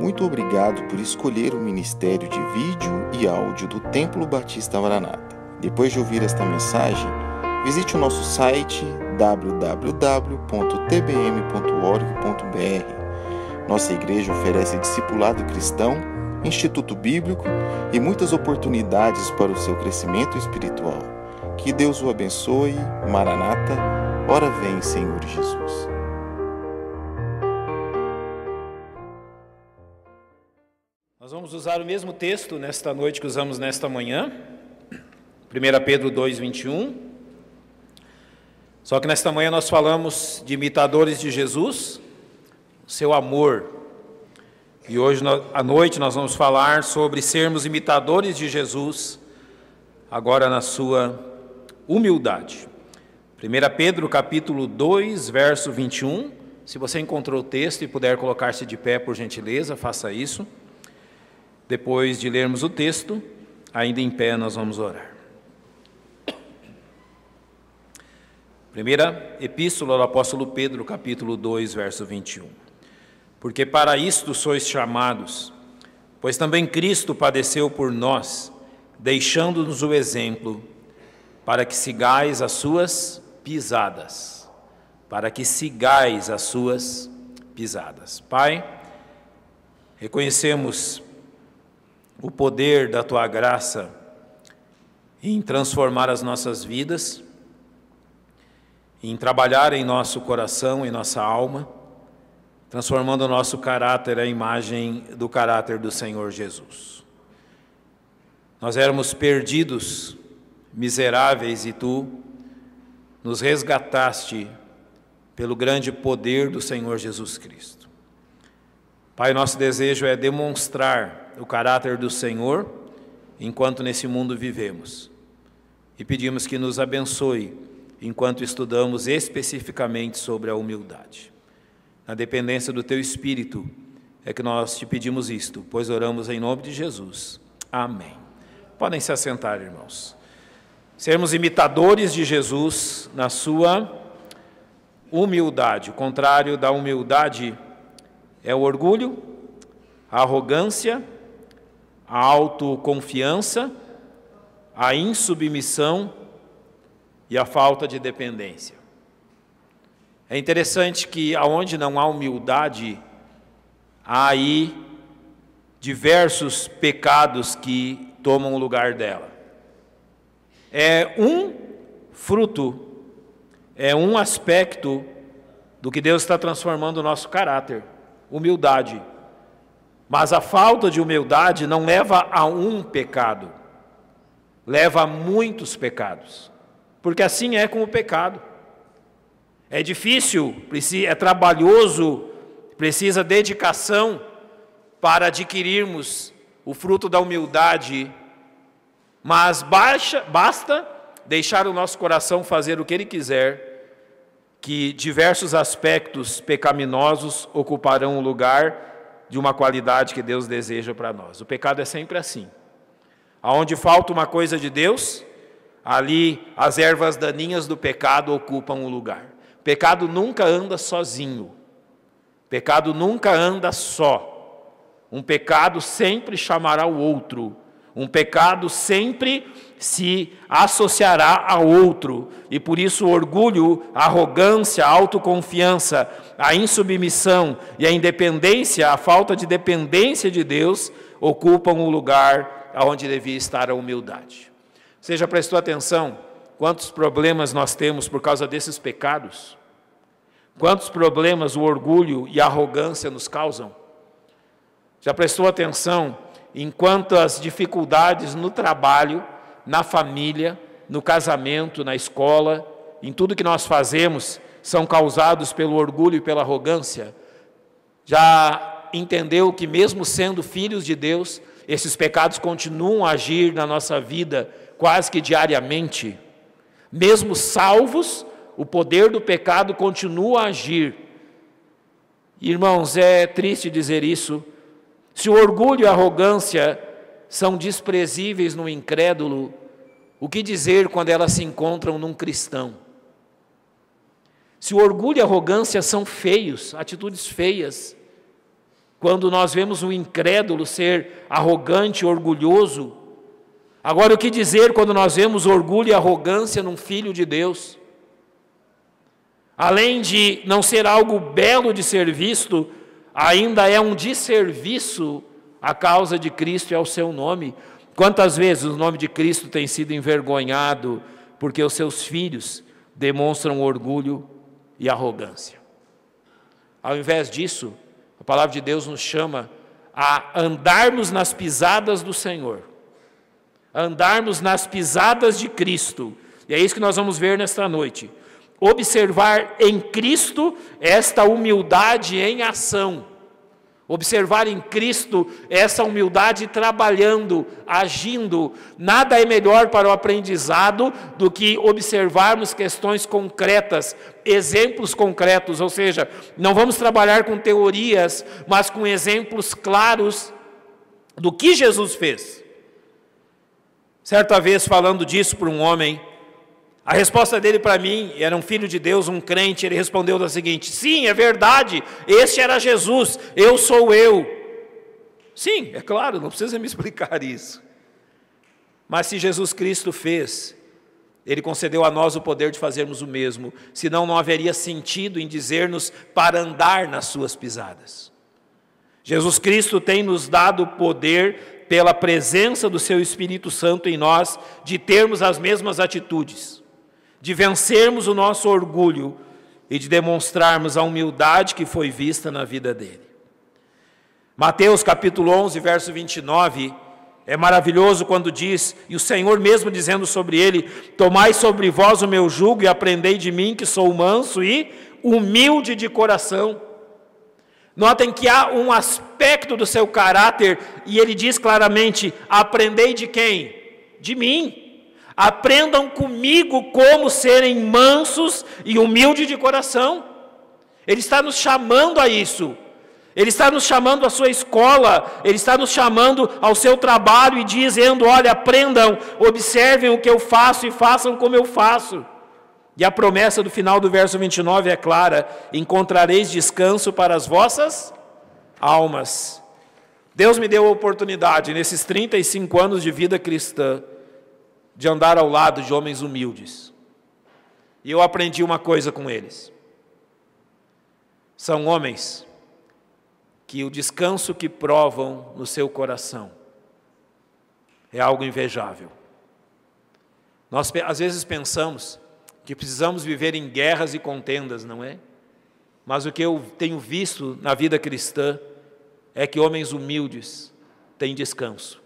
Muito obrigado por escolher o Ministério de Vídeo e Áudio do Templo Batista Maranata. Depois de ouvir esta mensagem, visite o nosso site www.tbm.org.br. Nossa igreja oferece discipulado cristão, instituto bíblico e muitas oportunidades para o seu crescimento espiritual. Que Deus o abençoe. Maranata, ora vem, Senhor Jesus. Nós vamos usar o mesmo texto nesta noite que usamos nesta manhã, 1 Pedro 2:21. Só que nesta manhã nós falamos de imitadores de Jesus, seu amor. E hoje à noite nós vamos falar sobre sermos imitadores de Jesus, agora na sua humildade. 1 Pedro capítulo 2, verso 21. Se você encontrou o texto e puder colocar-se de pé, por gentileza, faça isso. Depois de lermos o texto, ainda em pé, nós vamos orar. Primeira epístola do apóstolo Pedro, capítulo 2, verso 21. Porque para isto sois chamados, pois também Cristo padeceu por nós, deixando-nos o exemplo, para que sigais as suas pisadas. Para que sigais as suas pisadas. Pai, reconhecemos o poder da Tua graça em transformar as nossas vidas, em trabalhar em nosso coração, em nossa alma, transformando o nosso caráter à imagem do caráter do Senhor Jesus. Nós éramos perdidos, miseráveis, e Tu nos resgataste pelo grande poder do Senhor Jesus Cristo. Pai, nosso desejo é demonstrar o caráter do Senhor enquanto nesse mundo vivemos. E pedimos que nos abençoe enquanto estudamos especificamente sobre a humildade. Na dependência do Teu Espírito é que nós te pedimos isto, pois oramos em nome de Jesus. Amém. Podem se assentar, irmãos. Sermos imitadores de Jesus na sua humildade. O contrário da humildade é o orgulho, a arrogância, a autoconfiança, a insubmissão e a falta de dependência. É interessante que aonde não há humildade, há aí diversos pecados que tomam o lugar dela. É um fruto, é um aspecto do que Deus está transformando o nosso caráter, humildade. Mas a falta de humildade não leva a um pecado, leva a muitos pecados, porque assim é com o pecado. É difícil, é trabalhoso, precisa dedicação para adquirirmos o fruto da humildade, mas basta deixar o nosso coração fazer o que Ele quiser, que diversos aspectos pecaminosos ocuparão o lugar de uma qualidade que Deus deseja para nós. O pecado é sempre assim. Aonde falta uma coisa de Deus, ali as ervas daninhas do pecado ocupam o lugar. O pecado nunca anda sozinho. O pecado nunca anda só. Um pecado sempre chamará o outro. Um pecado sempre se associará a outro. E por isso o orgulho, a arrogância, a autoconfiança, a insubmissão e a independência, a falta de dependência de Deus, ocupam o lugar onde devia estar a humildade. Você já prestou atenção quantos problemas nós temos por causa desses pecados? Quantos problemas o orgulho e a arrogância nos causam? Já prestou atenção em quantas dificuldades no trabalho, na família, no casamento, na escola, em tudo que nós fazemos, são causados pelo orgulho e pela arrogância? Já entendeu que mesmo sendo filhos de Deus, esses pecados continuam a agir na nossa vida quase que diariamente? Mesmo salvos, o poder do pecado continua a agir. Irmãos, é triste dizer isso. Se o orgulho e a arrogância são desprezíveis no incrédulo, o que dizer quando elas se encontram num cristão? Se o orgulho e a arrogância são feios, atitudes feias, quando nós vemos um incrédulo ser arrogante, orgulhoso. Agora, o que dizer quando nós vemos orgulho e arrogância num filho de Deus? Além de não ser algo belo de ser visto, ainda é um desserviço à causa de Cristo e ao seu nome. Quantas vezes o nome de Cristo tem sido envergonhado porque os seus filhos demonstram orgulho e arrogância? Ao invés disso, a palavra de Deus nos chama a andarmos nas pisadas do Senhor, andarmos nas pisadas de Cristo, e é isso que nós vamos ver nesta noite. Observar em Cristo esta humildade em ação, observar em Cristo essa humildade trabalhando, agindo. Nada é melhor para o aprendizado do que observarmos questões concretas, exemplos concretos, ou seja, não vamos trabalhar com teorias, mas com exemplos claros do que Jesus fez. Certa vez, falando disso para um homem, a resposta dele para mim, era um filho de Deus, um crente, ele respondeu da seguinte: sim, é verdade, este era Jesus, eu sou eu. Sim, é claro, não precisa me explicar isso. Mas se Jesus Cristo fez, Ele concedeu a nós o poder de fazermos o mesmo, senão não haveria sentido em dizer-nos para andar nas suas pisadas. Jesus Cristo tem nos dado o poder, pela presença do seu Espírito Santo em nós, de termos as mesmas atitudes, de vencermos o nosso orgulho e de demonstrarmos a humildade que foi vista na vida dele. Mateus capítulo 11, verso 29, é maravilhoso quando diz, e o Senhor mesmo dizendo sobre ele: tomai sobre vós o meu jugo e aprendei de mim, que sou manso e humilde de coração. Notem que há um aspecto do seu caráter, e ele diz claramente: aprendei de quem? De mim. Aprendam comigo como serem mansos e humildes de coração. Ele está nos chamando a isso. Ele está nos chamando à sua escola, Ele está nos chamando ao seu trabalho e dizendo: olha, aprendam, observem o que eu faço e façam como eu faço. E a promessa do final do verso 29 é clara: encontrareis descanso para as vossas almas. Deus me deu a oportunidade, nesses 35 anos de vida cristã, de andar ao lado de homens humildes. E eu aprendi uma coisa com eles. São homens que o descanso que provam no seu coração é algo invejável. Nós às vezes pensamos que precisamos viver em guerras e contendas, não é? Mas o que eu tenho visto na vida cristã é que homens humildes têm descanso.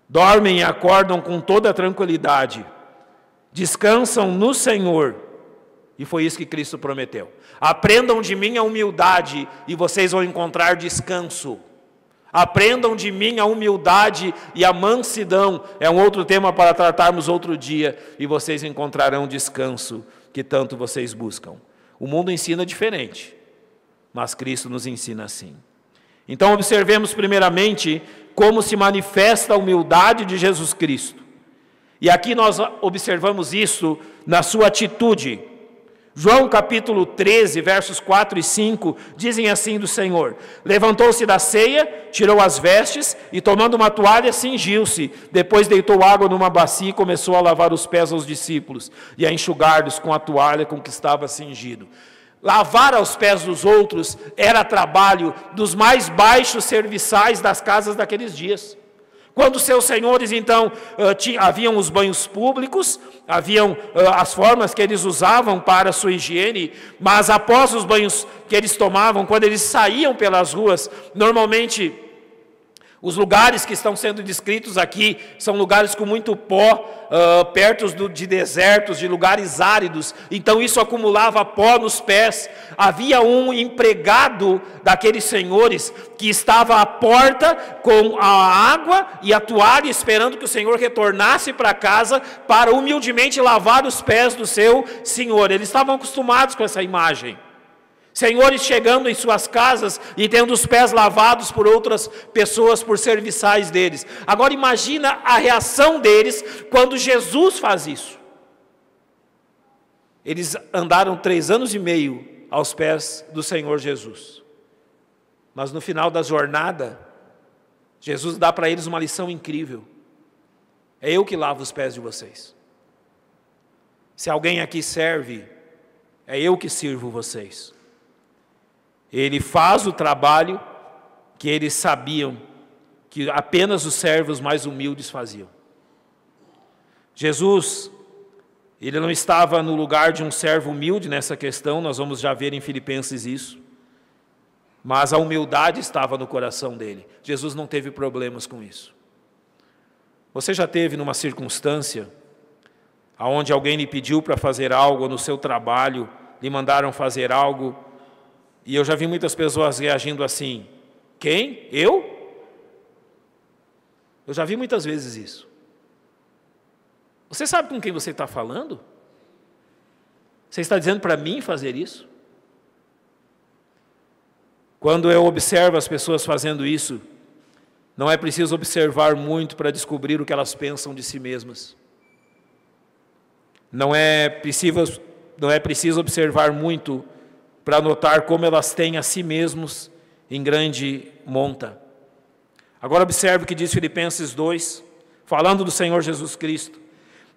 Dormem e acordam com toda a tranquilidade, descansam no Senhor, e foi isso que Cristo prometeu. Aprendam de mim a humildade e vocês vão encontrar descanso. Aprendam de mim a humildade e a mansidão, é um outro tema para tratarmos outro dia, e vocês encontrarão descanso que tanto vocês buscam. O mundo ensina diferente, mas Cristo nos ensina assim. Então observemos primeiramente como se manifesta a humildade de Jesus Cristo. E aqui nós observamos isso na sua atitude. João capítulo 13, versos 4 e 5, dizem assim do Senhor: levantou-se da ceia, tirou as vestes e tomando uma toalha cingiu-se, depois deitou água numa bacia e começou a lavar os pés aos discípulos e a enxugar-lhes com a toalha com que estava cingido. Lavar aos pés dos outros era trabalho dos mais baixos serviçais das casas daqueles dias. Quando seus senhores, então, haviam os banhos públicos, haviam as formas que eles usavam para a sua higiene, mas após os banhos que eles tomavam, quando eles saíam pelas ruas, normalmente os lugares que estão sendo descritos aqui são lugares com muito pó, perto de desertos, de lugares áridos, então isso acumulava pó nos pés. Havia um empregado daqueles senhores que estava à porta com a água e a toalha, esperando que o senhor retornasse para casa para humildemente lavar os pés do seu senhor. Eles estavam acostumados com essa imagem. Senhores chegando em suas casas e tendo os pés lavados por outras pessoas, por serviçais deles. Agora imagina a reação deles quando Jesus faz isso. Eles andaram 3 anos e meio aos pés do Senhor Jesus. Mas no final da jornada, Jesus dá para eles uma lição incrível. É eu que lavo os pés de vocês. Se alguém aqui serve, é eu que sirvo vocês. Ele faz o trabalho que eles sabiam que apenas os servos mais humildes faziam. Jesus, ele não estava no lugar de um servo humilde nessa questão, nós vamos já ver em Filipenses isso. Mas a humildade estava no coração dele. Jesus não teve problemas com isso. Você já teve numa circunstância onde alguém lhe pediu para fazer algo, ou no seu trabalho, lhe mandaram fazer algo, e eu já vi muitas pessoas reagindo assim: quem? Eu? Eu já vi muitas vezes isso. Você sabe com quem você está falando? Você está dizendo para mim fazer isso? Quando eu observo as pessoas fazendo isso, não é preciso observar muito para descobrir o que elas pensam de si mesmas. Não é preciso observar muito para notar como elas têm a si mesmos em grande monta. Agora observe o que diz Filipenses 2, falando do Senhor Jesus Cristo.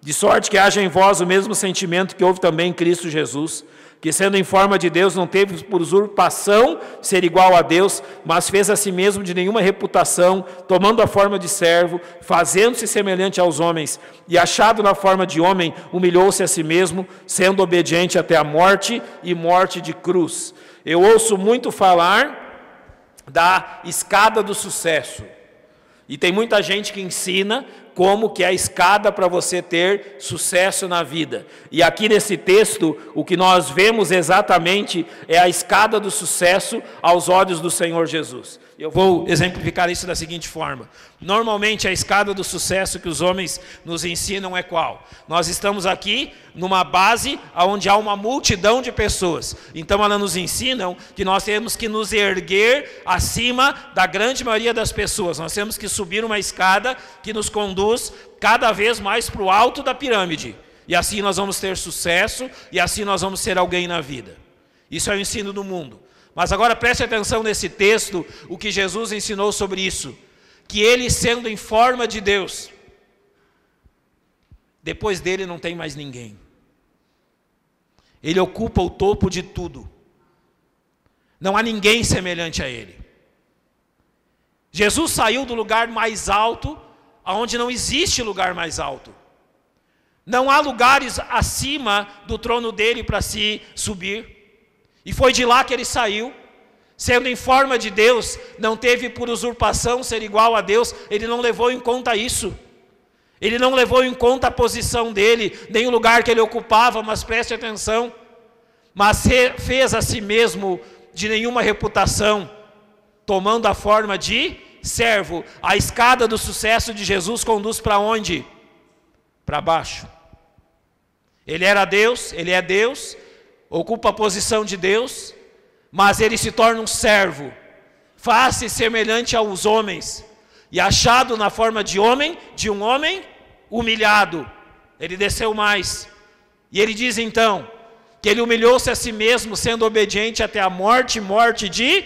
De sorte que haja em vós o mesmo sentimento que houve também em Cristo Jesus, que sendo em forma de Deus não teve por usurpação ser igual a Deus, mas fez a si mesmo de nenhuma reputação, tomando a forma de servo, fazendo-se semelhante aos homens, e achado na forma de homem, humilhou-se a si mesmo, sendo obediente até a morte e morte de cruz. Eu ouço muito falar da escada do sucesso, e tem muita gente que ensina como que é a escada para você ter sucesso na vida. E aqui nesse texto, o que nós vemos exatamente é a escada do sucesso aos olhos do Senhor Jesus. Eu vou exemplificar isso da seguinte forma. Normalmente a escada do sucesso que os homens nos ensinam é qual? Nós estamos aqui numa base onde há uma multidão de pessoas. Então elas nos ensinam que nós temos que nos erguer acima da grande maioria das pessoas. Nós temos que subir uma escada que nos conduz cada vez mais para o alto da pirâmide. E assim nós vamos ter sucesso e assim nós vamos ser alguém na vida. Isso é o ensino do mundo. Mas agora preste atenção nesse texto, o que Jesus ensinou sobre isso. Que ele, sendo em forma de Deus, depois dele não tem mais ninguém. Ele ocupa o topo de tudo. Não há ninguém semelhante a ele. Jesus saiu do lugar mais alto, onde não existe lugar mais alto. Não há lugares acima do trono dele para se subir. E foi de lá que ele saiu, sendo em forma de Deus, não teve por usurpação ser igual a Deus, ele não levou em conta isso. Ele não levou em conta a posição dele, nem o lugar que ele ocupava, mas preste atenção. Mas fez a si mesmo de nenhuma reputação, tomando a forma de servo. A escada do sucesso de Jesus conduz para onde? Para baixo. Ele era Deus, ele é Deus, ocupa a posição de Deus, mas ele se torna um servo, faz-se semelhante aos homens, e achado na forma de um homem humilhado, ele desceu mais, e ele diz então, que ele humilhou-se a si mesmo, sendo obediente até a morte, morte de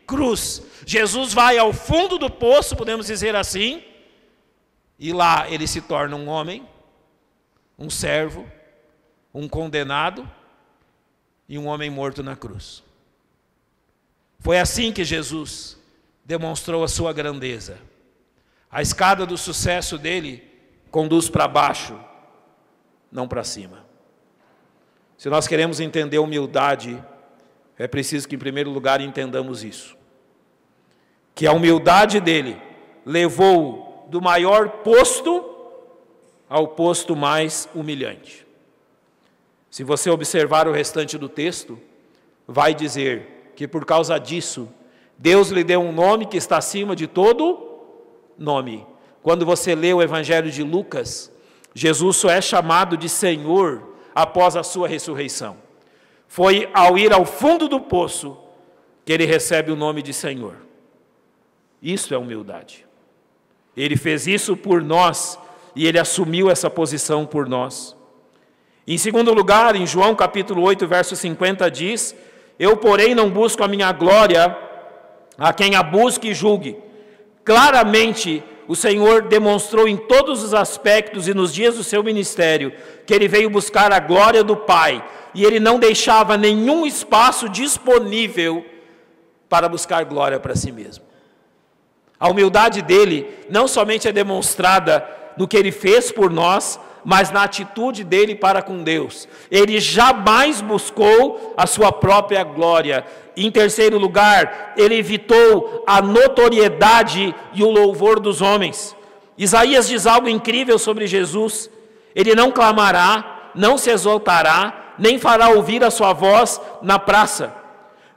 cruz. Jesus vai ao fundo do poço, podemos dizer assim, e lá ele se torna um homem, um servo, um condenado, e um homem morto na cruz. Foi assim que Jesus demonstrou a sua grandeza. A escada do sucesso dele conduz para baixo, não para cima. Se nós queremos entender humildade, é preciso que em primeiro lugar entendamos isso. Que a humildade dele levou do maior posto ao posto mais humilhante. Se você observar o restante do texto, vai dizer que por causa disso, Deus lhe deu um nome que está acima de todo nome. Quando você lê o Evangelho de Lucas, Jesus só é chamado de Senhor após a sua ressurreição. Foi ao ir ao fundo do poço que ele recebe o nome de Senhor. Isso é humildade. Ele fez isso por nós e ele assumiu essa posição por nós. Em segundo lugar, em João capítulo 8, verso 50 diz: eu, porém, não busco a minha glória a quem a busque e julgue. Claramente, o Senhor demonstrou em todos os aspectos e nos dias do seu ministério que ele veio buscar a glória do Pai, e ele não deixava nenhum espaço disponível para buscar glória para si mesmo. A humildade dele não somente é demonstrada no que ele fez por nós, mas na atitude dele para com Deus. Ele jamais buscou a sua própria glória. Em terceiro lugar, ele evitou a notoriedade e o louvor dos homens. Isaías diz algo incrível sobre Jesus: ele não clamará, não se exaltará, nem fará ouvir a sua voz na praça.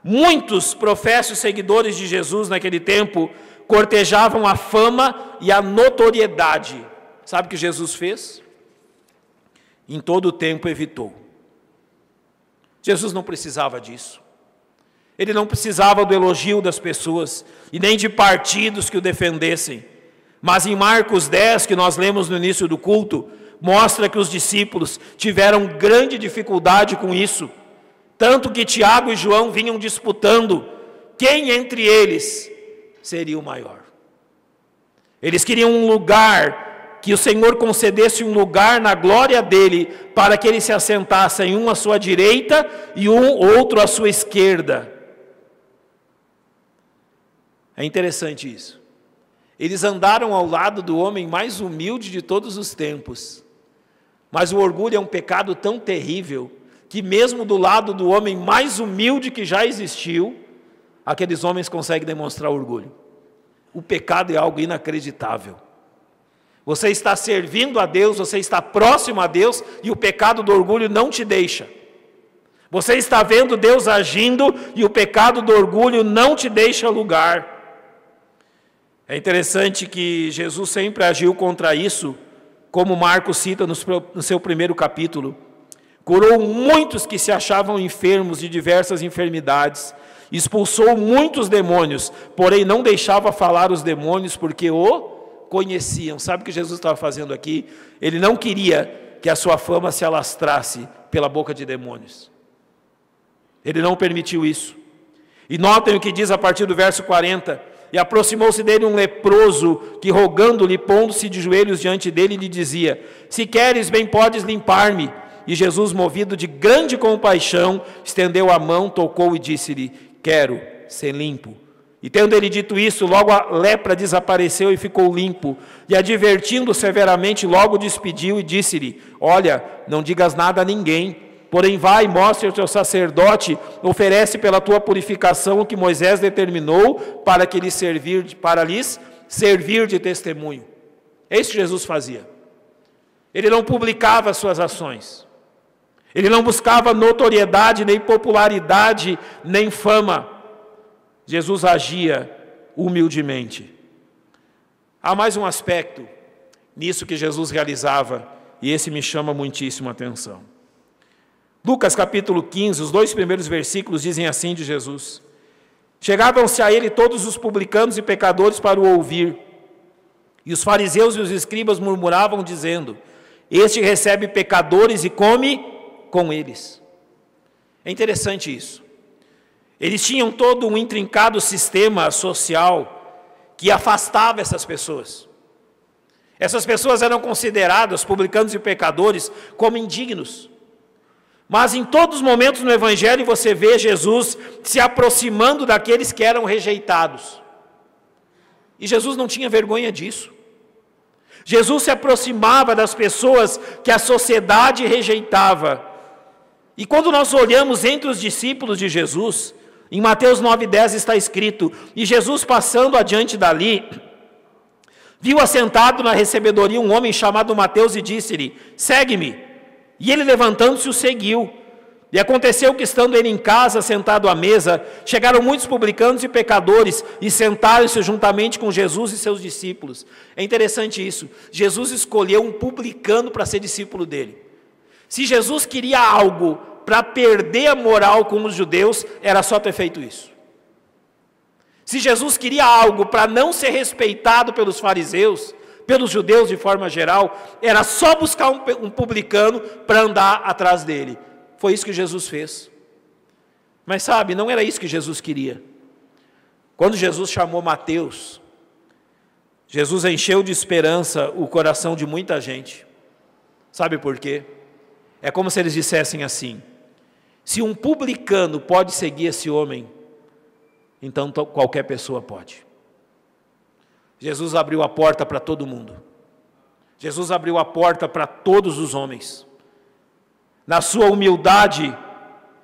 Muitos professos seguidores de Jesus naquele tempo cortejavam a fama e a notoriedade. Sabe o que Jesus fez? Em todo o tempo evitou. Jesus não precisava disso. Ele não precisava do elogio das pessoas e nem de partidos que o defendessem. Mas em Marcos 10, que nós lemos no início do culto, mostra que os discípulos tiveram grande dificuldade com isso. Tanto que Tiago e João vinham disputando quem entre eles seria o maior. Eles queriam um lugar, que o Senhor concedesse um lugar na glória dele, para que ele se assentasse em um à sua direita e outro à sua esquerda. É interessante isso. Eles andaram ao lado do homem mais humilde de todos os tempos. Mas o orgulho é um pecado tão terrível, que mesmo do lado do homem mais humilde que já existiu, aqueles homens conseguem demonstrar orgulho. O pecado é algo inacreditável. Você está servindo a Deus, você está próximo a Deus, e o pecado do orgulho não te deixa. Você está vendo Deus agindo, e o pecado do orgulho não te deixa lugar. É interessante que Jesus sempre agiu contra isso, como Marcos cita no seu primeiro capítulo. Curou muitos que se achavam enfermos de diversas enfermidades, expulsou muitos demônios, porém não deixava falar os demônios, porque o conheciam. Sabe o que Jesus estava fazendo aqui? Ele não queria que a sua fama se alastrasse pela boca de demônios. Ele não permitiu isso. E notem o que diz a partir do verso 40. E aproximou-se dele um leproso, que rogando-lhe, pondo-se de joelhos diante dele, lhe dizia: se queres, bem podes limpar-me. E Jesus, movido de grande compaixão, estendeu a mão, tocou e disse-lhe: quero ser limpo. E tendo ele dito isso, logo a lepra desapareceu e ficou limpo. E advertindo severamente, logo despediu e disse-lhe: olha, não digas nada a ninguém, porém vai, mostre ao teu sacerdote, oferece pela tua purificação o que Moisés determinou para lhes servir de testemunho. É isso que Jesus fazia. Ele não publicava as suas ações. Ele não buscava notoriedade, nem popularidade, nem fama. Jesus agia humildemente. Há mais um aspecto nisso que Jesus realizava, e esse me chama muitíssimo a atenção. Lucas capítulo 15, os 2 primeiros versículos dizem assim de Jesus: chegavam-se a ele todos os publicanos e pecadores para o ouvir, e os fariseus e os escribas murmuravam dizendo: este recebe pecadores e come com eles. É interessante isso. Eles tinham todo um intrincado sistema social que afastava essas pessoas. Essas pessoas eram consideradas, publicanos e pecadores, como indignos. Mas em todos os momentos no Evangelho você vê Jesus se aproximando daqueles que eram rejeitados. E Jesus não tinha vergonha disso. Jesus se aproximava das pessoas que a sociedade rejeitava. E quando nós olhamos entre os discípulos de Jesus, em Mateus 9,10 está escrito: e Jesus, passando adiante dali, viu assentado na recebedoria um homem chamado Mateus e disse-lhe: segue-me. E ele, levantando-se, o seguiu. E aconteceu que, estando ele em casa, sentado à mesa, chegaram muitos publicanos e pecadores e sentaram-se juntamente com Jesus e seus discípulos. É interessante isso. Jesus escolheu um publicano para ser discípulo dele. Se Jesus queria algo para perder a moral com os judeus, era só ter feito isso. Se Jesus queria algo para não ser respeitado pelos fariseus, pelos judeus de forma geral, era só buscar um publicano para andar atrás dele. Foi isso que Jesus fez. Mas sabe, não era isso que Jesus queria. Quando Jesus chamou Mateus, Jesus encheu de esperança o coração de muita gente. Sabe por quê? É como se eles dissessem assim: se um publicano pode seguir esse homem, então qualquer pessoa pode. Jesus abriu a porta para todo mundo. Jesus abriu a porta para todos os homens. Na sua humildade,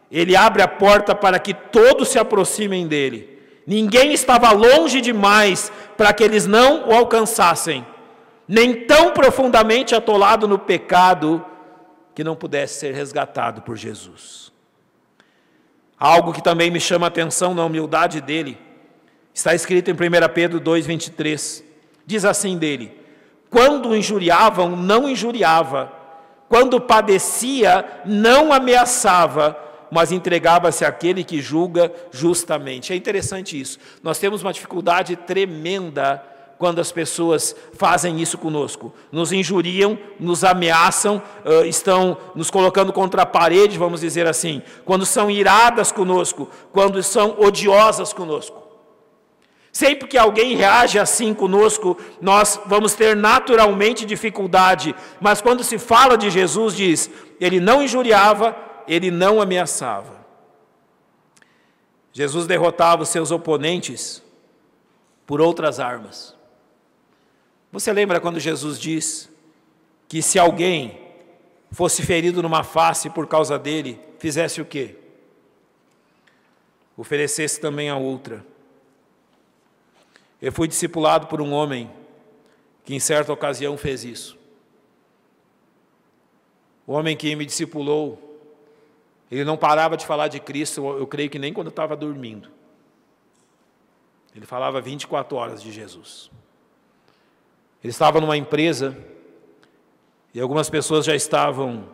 Ele abre a porta para que todos se aproximem dEle. Ninguém estava longe demais para que eles não o alcançassem, nem tão profundamente atolado no pecado que não pudesse ser resgatado por Jesus. Algo que também me chama a atenção na humildade dele, está escrito em 1 Pedro 2,23. Diz assim dele: quando o injuriavam, não injuriava; quando padecia, não ameaçava, mas entregava-se àquele que julga justamente. É interessante isso. Nós temos uma dificuldade tremenda quando as pessoas fazem isso conosco. Nos injuriam, nos ameaçam, estão nos colocando contra a parede, vamos dizer assim. Quando são iradas conosco, quando são odiosas conosco. Sempre que alguém reage assim conosco, nós vamos ter naturalmente dificuldade. Mas quando se fala de Jesus, diz: Ele não injuriava, Ele não ameaçava. Jesus derrotava os seus oponentes por outras armas. Você lembra quando Jesus diz que se alguém fosse ferido numa face por causa dele, fizesse o quê? Oferecesse também a outra. Eu fui discipulado por um homem que em certa ocasião fez isso. O homem que me discipulou, ele não parava de falar de Cristo, eu creio que nem quando eu estava dormindo. Ele falava 24 horas de Jesus. Ele estava numa empresa e algumas pessoas já estavam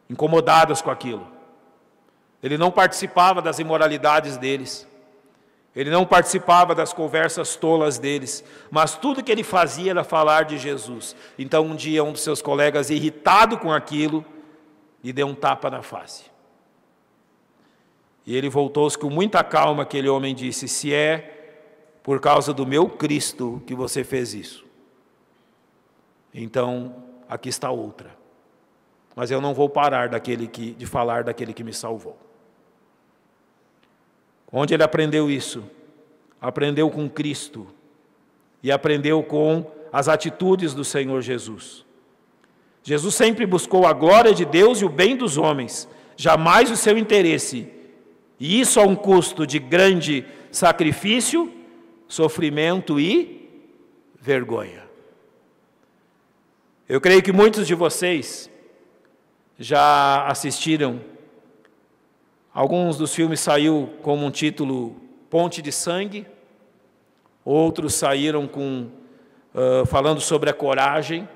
incomodadas com aquilo. Ele não participava das imoralidades deles. Ele não participava das conversas tolas deles, mas tudo que ele fazia era falar de Jesus. Então um dia um dos seus colegas, irritado com aquilo, lhe deu um tapa na face. E ele voltou-se com muita calma, aquele homem disse: se é por causa do meu Cristo que você fez isso, então aqui está outra. Mas eu não vou parar de falar daquele que me salvou. Onde ele aprendeu isso? Aprendeu com Cristo e aprendeu com as atitudes do Senhor Jesus. Jesus sempre buscou a glória de Deus e o bem dos homens, jamais o seu interesse, e isso a um custo de grande sacrifício, sofrimento e vergonha. Eu creio que muitos de vocês já assistiram. Alguns dos filmes saiu como um título Ponte de Sangue, outros saíram falando sobre a coragem,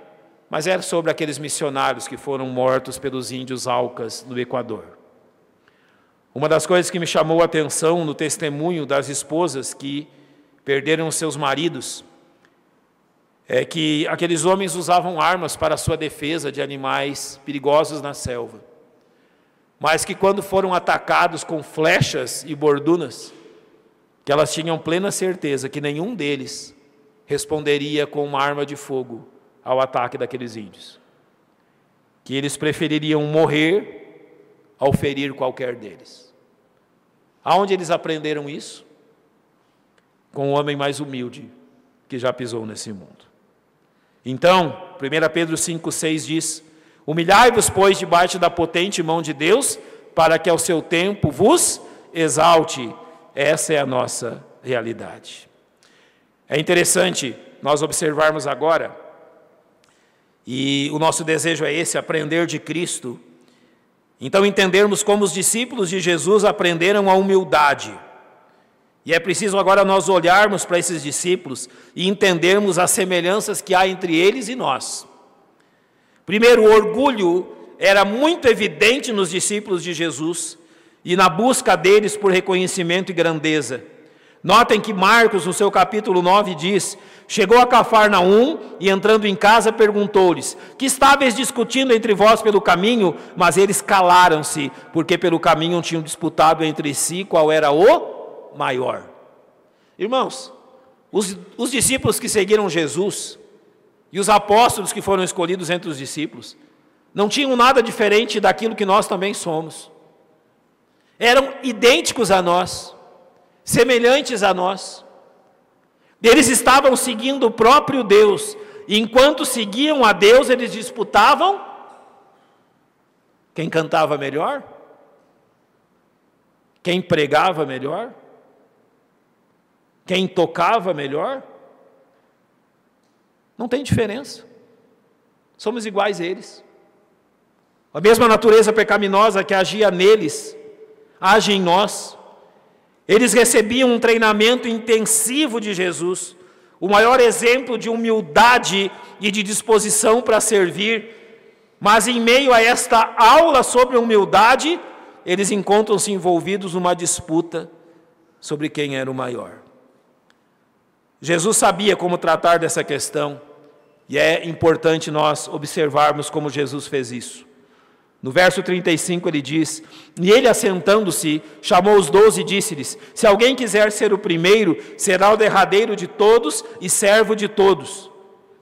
mas era sobre aqueles missionários que foram mortos pelos índios Aucas no Equador. Uma das coisas que me chamou a atenção no testemunho das esposas que perderam seus maridos é que aqueles homens usavam armas para a sua defesa de animais perigosos na selva, mas que quando foram atacados com flechas e bordunas, que elas tinham plena certeza que nenhum deles responderia com uma arma de fogo ao ataque daqueles índios, que eles prefeririam morrer ao ferir qualquer deles. Aonde eles aprenderam isso? Com o homem mais humilde que já pisou nesse mundo. Então, 1 Pedro 5,6 diz: humilhai-vos, pois, debaixo da potente mão de Deus, para que ao seu tempo vos exalte. Essa é a nossa realidade. É interessante nós observarmos agora, e o nosso desejo é esse, aprender de Cristo. Então entendermos como os discípulos de Jesus aprenderam a humildade. E é preciso agora nós olharmos para esses discípulos e entendermos as semelhanças que há entre eles e nós. Primeiro, o orgulho era muito evidente nos discípulos de Jesus e na busca deles por reconhecimento e grandeza. Notem que Marcos, no seu capítulo 9, diz: chegou a Cafarnaum e entrando em casa perguntou-lhes: que estáveis discutindo entre vós pelo caminho? Mas eles calaram-se, porque pelo caminho tinham disputado entre si qual era o maior. Irmãos, os discípulos que seguiram Jesus e os apóstolos que foram escolhidos entre os discípulos não tinham nada diferente daquilo que nós também somos. Eram idênticos a nós, semelhantes a nós. Eles estavam seguindo o próprio Deus, e enquanto seguiam a Deus, eles disputavam quem cantava melhor, quem pregava melhor, quem tocava melhor. Não tem diferença. Somos iguais a eles. A mesma natureza pecaminosa que agia neles, age em nós. Eles recebiam um treinamento intensivo de Jesus, o maior exemplo de humildade e de disposição para servir. Mas em meio a esta aula sobre humildade, eles encontram-se envolvidos numa disputa sobre quem era o maior. Jesus sabia como tratar dessa questão, e é importante nós observarmos como Jesus fez isso. No verso 35 ele diz: e ele, assentando-se, chamou os 12 e disse-lhes: se alguém quiser ser o primeiro, será o derradeiro de todos e servo de todos.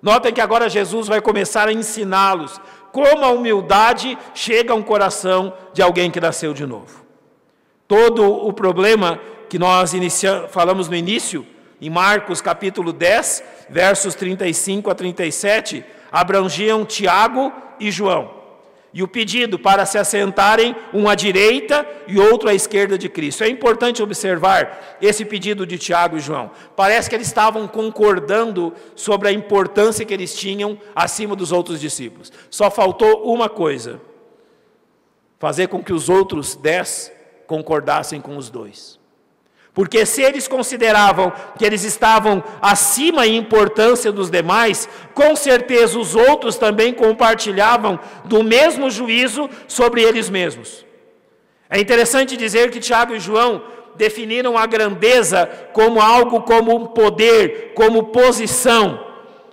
Notem que agora Jesus vai começar a ensiná-los como a humildade chega a um coração de alguém que nasceu de novo. Todo o problema que nós falamos no início, em Marcos capítulo 10, versos 35 a 37, abrangiam Tiago e João. E o pedido para se assentarem, um à direita e outro à esquerda de Cristo. É importante observar esse pedido de Tiago e João. Parece que eles estavam concordando sobre a importância que eles tinham acima dos outros discípulos. Só faltou uma coisa: fazer com que os outros 10 concordassem com os 2. Porque se eles consideravam que eles estavam acima em importância dos demais, com certeza os outros também compartilhavam do mesmo juízo sobre eles mesmos. É interessante dizer que Tiago e João definiram a grandeza como algo como um poder, como posição.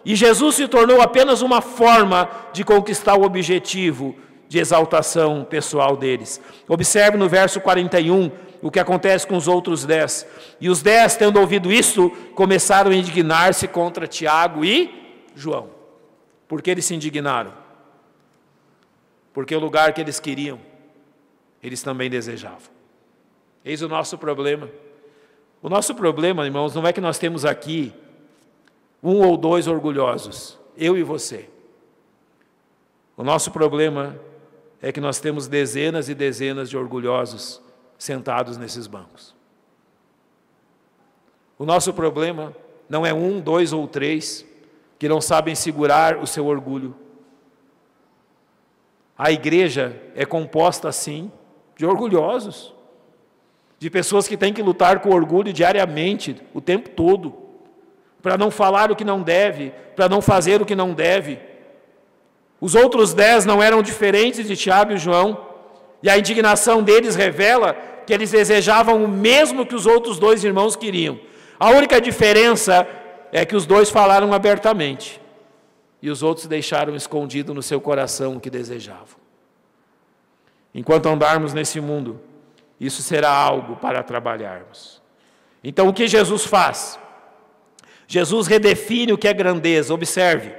E Jesus se tornou apenas uma forma de conquistar o objetivo de exaltação pessoal deles. Observe no verso 41, o que acontece com os outros 10. E os 10, tendo ouvido isso, começaram a indignar-se contra Tiago e João. Por que eles se indignaram? Porque o lugar que eles queriam, eles também desejavam. Eis o nosso problema. O nosso problema, irmãos, não é que nós temos aqui 1 ou 2 orgulhosos, eu e você. O nosso problema é que nós temos dezenas e dezenas de orgulhosos sentados nesses bancos. O nosso problema não é 1, 2 ou 3 que não sabem segurar o seu orgulho. A igreja é composta, assim, de orgulhosos, de pessoas que têm que lutar com orgulho diariamente, o tempo todo, para não falar o que não deve, para não fazer o que não deve. Os outros 10 não eram diferentes de Tiago e João, e a indignação deles revela que eles desejavam o mesmo que os outros 2 irmãos queriam. A única diferença é que os 2 falaram abertamente, e os outros deixaram escondido no seu coração o que desejavam. Enquanto andarmos nesse mundo, isso será algo para trabalharmos. Então, o que Jesus faz? Jesus redefine o que é grandeza. Observe,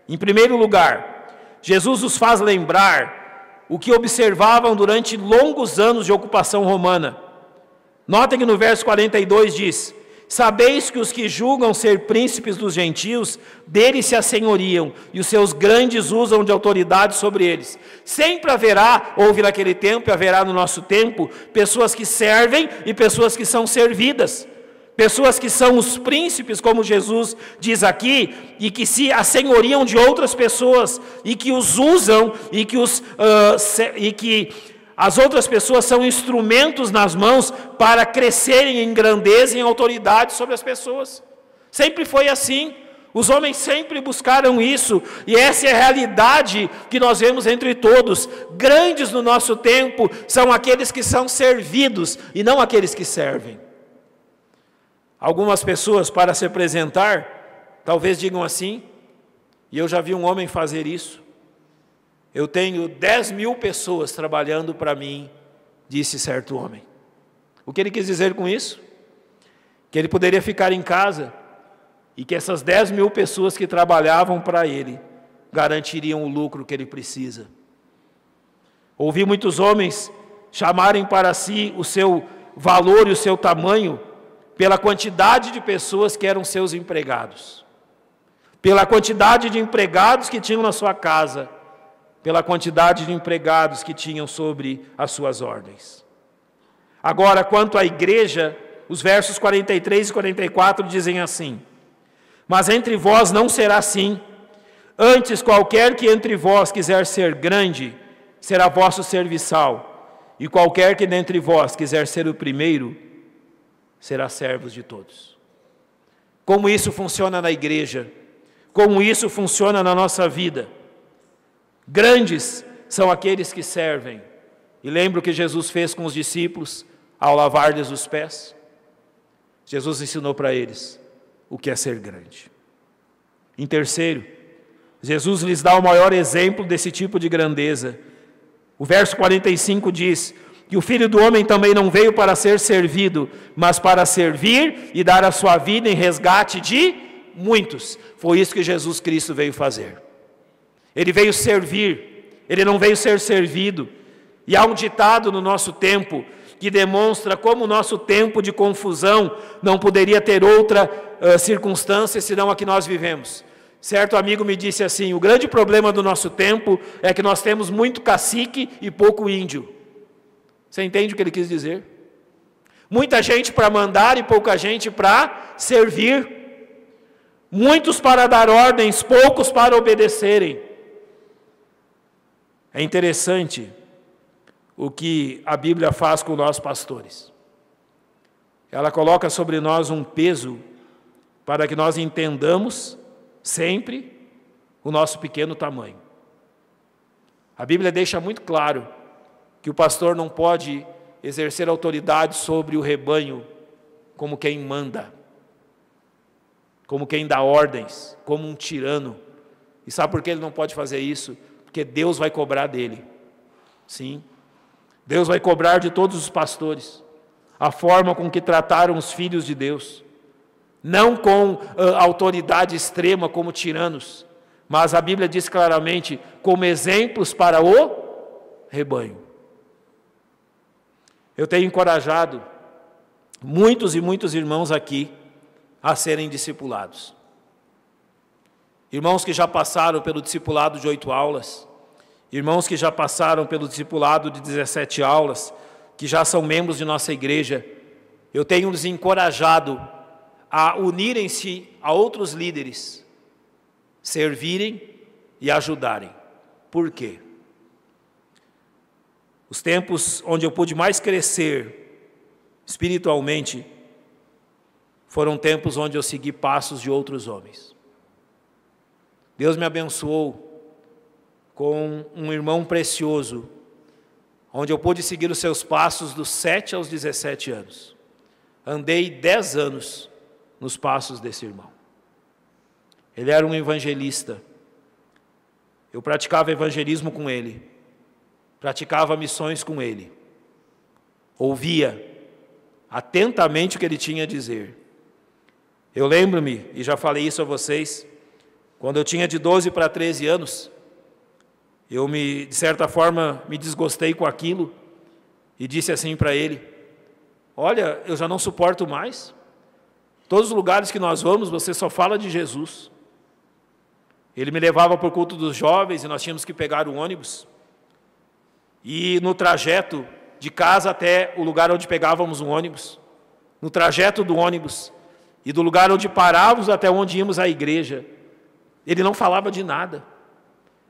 em primeiro lugar, Jesus os faz lembrar o que observavam durante longos anos de ocupação romana. Notem que no verso 42 diz: sabeis que os que julgam ser príncipes dos gentios, deles se assenhoriam, e os seus grandes usam de autoridade sobre eles. Sempre haverá, houve naquele tempo e haverá no nosso tempo, pessoas que servem e pessoas que são servidas. Pessoas que são os príncipes, como Jesus diz aqui, e que se assenhoriam de outras pessoas, e que os usam, e que as outras pessoas são instrumentos nas mãos para crescerem em grandeza e em autoridade sobre as pessoas. Sempre foi assim. Os homens sempre buscaram isso, e essa é a realidade que nós vemos entre todos. Grandes no nosso tempo são aqueles que são servidos, e não aqueles que servem. Algumas pessoas, para se apresentar, talvez digam assim, e eu já vi um homem fazer isso: eu tenho 10.000 pessoas trabalhando para mim, disse certo homem. O que ele quis dizer com isso? que ele poderia ficar em casa e que essas 10 mil pessoas que trabalhavam para ele garantiriam o lucro que ele precisa. Ouvi muitos homens chamarem para si o seu valor e o seu tamanho pela quantidade de pessoas que eram seus empregados, pela quantidade de empregados que tinham na sua casa, pela quantidade de empregados que tinham sobre as suas ordens. Agora, quanto à igreja, os versos 43 e 44 dizem assim: mas entre vós não será assim, antes qualquer que entre vós quiser ser grande, será vosso serviçal, e qualquer que dentre vós quiser ser o primeiro, será servo de todos. Como isso funciona na igreja, como isso funciona na nossa vida. Grandes são aqueles que servem. E lembra o que Jesus fez com os discípulos ao lavar-lhes os pés? Jesus ensinou para eles o que é ser grande. Em terceiro, Jesus lhes dá o maior exemplo desse tipo de grandeza. O verso 45 diz que o Filho do Homem também não veio para ser servido, mas para servir e dar a sua vida em resgate de muitos. Foi isso que Jesus Cristo veio fazer. Ele veio servir, ele não veio ser servido. E há um ditado no nosso tempo que demonstra como o nosso tempo de confusão não poderia ter outra circunstância senão a que nós vivemos. Certo amigo me disse assim: o grande problema do nosso tempo é que nós temos muito cacique e pouco índio. Você entende o que ele quis dizer? Muita gente para mandar e pouca gente para servir. Muitos para dar ordens, poucos para obedecerem. É interessante o que a Bíblia faz com nós pastores. Ela coloca sobre nós um peso para que nós entendamos sempre o nosso pequeno tamanho. A Bíblia deixa muito claro que o pastor não pode exercer autoridade sobre o rebanho como quem manda, como quem dá ordens, como um tirano. E sabe por que ele não pode fazer isso? Porque Deus vai cobrar dele. Sim, Deus vai cobrar de todos os pastores a forma com que trataram os filhos de Deus. Não com autoridade extrema como tiranos, mas a Bíblia diz claramente, como exemplos para o rebanho. Eu tenho encorajado muitos e muitos irmãos aqui a serem discipulados. Irmãos que já passaram pelo discipulado de 8 aulas, irmãos que já passaram pelo discipulado de 17 aulas, que já são membros de nossa igreja. Eu tenho os encorajado a unirem-se a outros líderes, servirem e ajudarem. Por quê? Os tempos onde eu pude mais crescer espiritualmente foram tempos onde eu segui passos de outros homens. Deus me abençoou com um irmão precioso, onde eu pude seguir os seus passos dos 7 aos 17 anos. Andei 10 anos nos passos desse irmão. Ele era um evangelista. Eu praticava evangelismo com ele, praticava missões com ele, ouvia atentamente o que ele tinha a dizer. Eu lembro-me, e já falei isso a vocês, quando eu tinha de 12 para 13 anos, eu de certa forma, me desgostei com aquilo e disse assim para ele: olha, eu já não suporto mais. Todos os lugares que nós vamos, você só fala de Jesus. Ele me levava para o culto dos jovens e nós tínhamos que pegar o ônibus. E no trajeto de casa até o lugar onde pegávamos o ônibus, no trajeto do ônibus e do lugar onde parávamos até onde íamos à igreja, ele não falava de nada.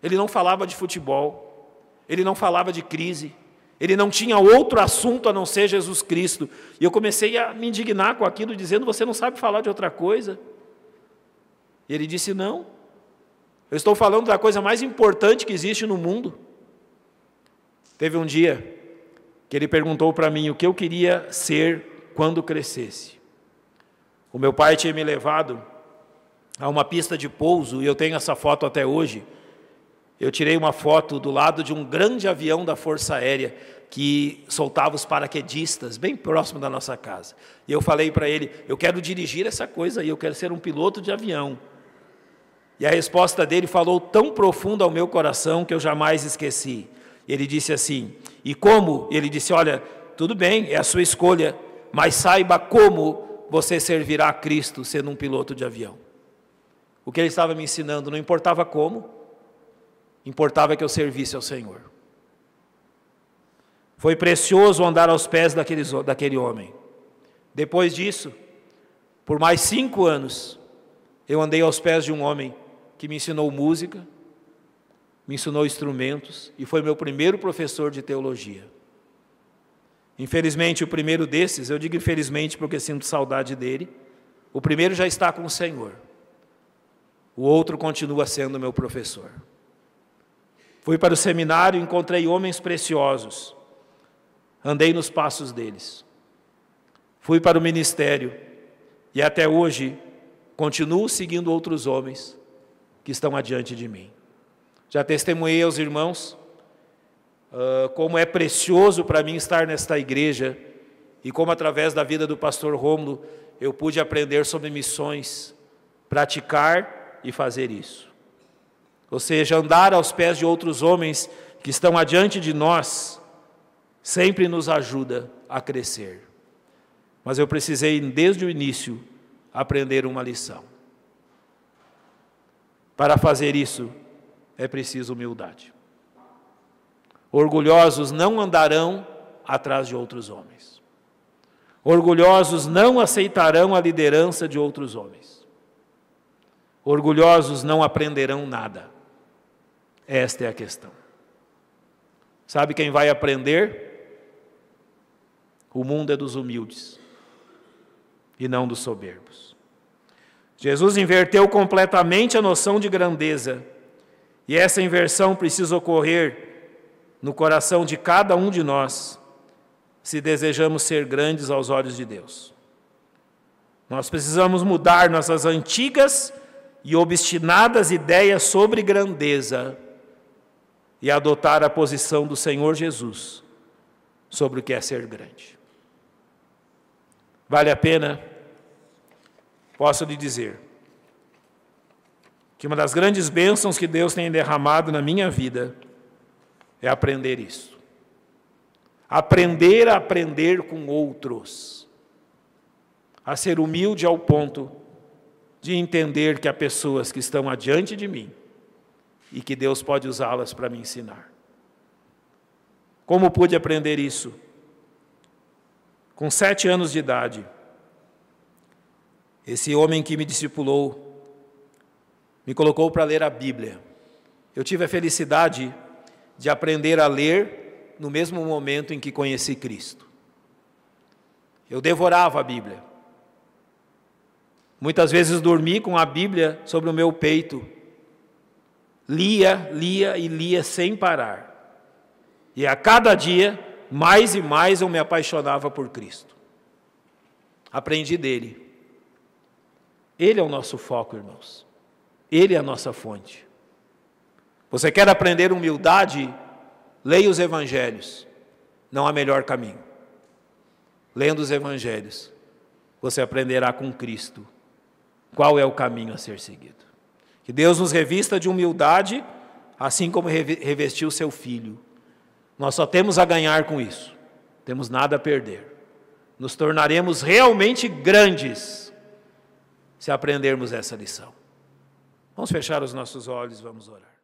Ele não falava de futebol, ele não falava de crise, ele não tinha outro assunto a não ser Jesus Cristo. E eu comecei a me indignar com aquilo, dizendo: você não sabe falar de outra coisa? E ele disse: não, eu estou falando da coisa mais importante que existe no mundo. Teve um dia que ele perguntou para mim o que eu queria ser quando crescesse. O meu pai tinha me levado a uma pista de pouso, e eu tenho essa foto até hoje, eu tirei uma foto do lado de um grande avião da Força Aérea que soltava os paraquedistas bem próximo da nossa casa. E eu falei para ele, eu quero dirigir essa coisa aí, eu quero ser um piloto de avião. E a resposta dele falou tão profundo ao meu coração que eu jamais esqueci. Ele disse assim, e como? Ele disse, olha, tudo bem, é a sua escolha, mas saiba como você servirá a Cristo sendo um piloto de avião. O que ele estava me ensinando, não importava como, importava que eu servisse ao Senhor. Foi precioso andar aos pés daquele homem. Depois disso, por mais 5 anos, eu andei aos pés de um homem que me ensinou música, me ensinou instrumentos e foi meu primeiro professor de teologia. Infelizmente, o primeiro desses, eu digo infelizmente porque sinto saudade dele, o primeiro já está com o Senhor. O outro continua sendo meu professor. Fui para o seminário e encontrei homens preciosos. Andei nos passos deles. Fui para o ministério e até hoje continuo seguindo outros homens que estão adiante de mim. Já testemunhei aos irmãos como é precioso para mim estar nesta igreja e como através da vida do pastor Rômulo eu pude aprender sobre missões, praticar e fazer isso. Ou seja, andar aos pés de outros homens que estão adiante de nós sempre nos ajuda a crescer. Mas eu precisei, desde o início, aprender uma lição. Para fazer isso, é preciso humildade. Orgulhosos não andarão atrás de outros homens. Orgulhosos não aceitarão a liderança de outros homens. Orgulhosos não aprenderão nada. Esta é a questão. Sabe quem vai aprender? O mundo é dos humildes e não dos soberbos. Jesus inverteu completamente a noção de grandeza, e essa inversão precisa ocorrer no coração de cada um de nós, se desejamos ser grandes aos olhos de Deus. Nós precisamos mudar nossas antigas e obstinadas ideias sobre grandeza e adotar a posição do Senhor Jesus sobre o que é ser grande. Vale a pena, posso lhe dizer, que uma das grandes bênçãos que Deus tem derramado na minha vida é aprender isso. Aprender a aprender com outros. A ser humilde ao ponto de entender que há pessoas que estão adiante de mim e que Deus pode usá-las para me ensinar. Como pude aprender isso? Com 7 anos de idade, esse homem que me discipulou me colocou para ler a Bíblia. Eu tive a felicidade de aprender a ler no mesmo momento em que conheci Cristo. Eu devorava a Bíblia. Muitas vezes dormi com a Bíblia sobre o meu peito. Lia e lia sem parar. E a cada dia, mais e mais eu me apaixonava por Cristo. Aprendi dele. Ele é o nosso foco, irmãos. Ele é a nossa fonte. Você quer aprender humildade? Leia os evangelhos. Não há melhor caminho. Lendo os evangelhos, você aprenderá com Cristo qual é o caminho a ser seguido. Que Deus nos revista de humildade, assim como revestiu seu Filho. Nós só temos a ganhar com isso. Temos nada a perder. Nos tornaremos realmente grandes se aprendermos essa lição. Vamos fechar os nossos olhos, vamos orar.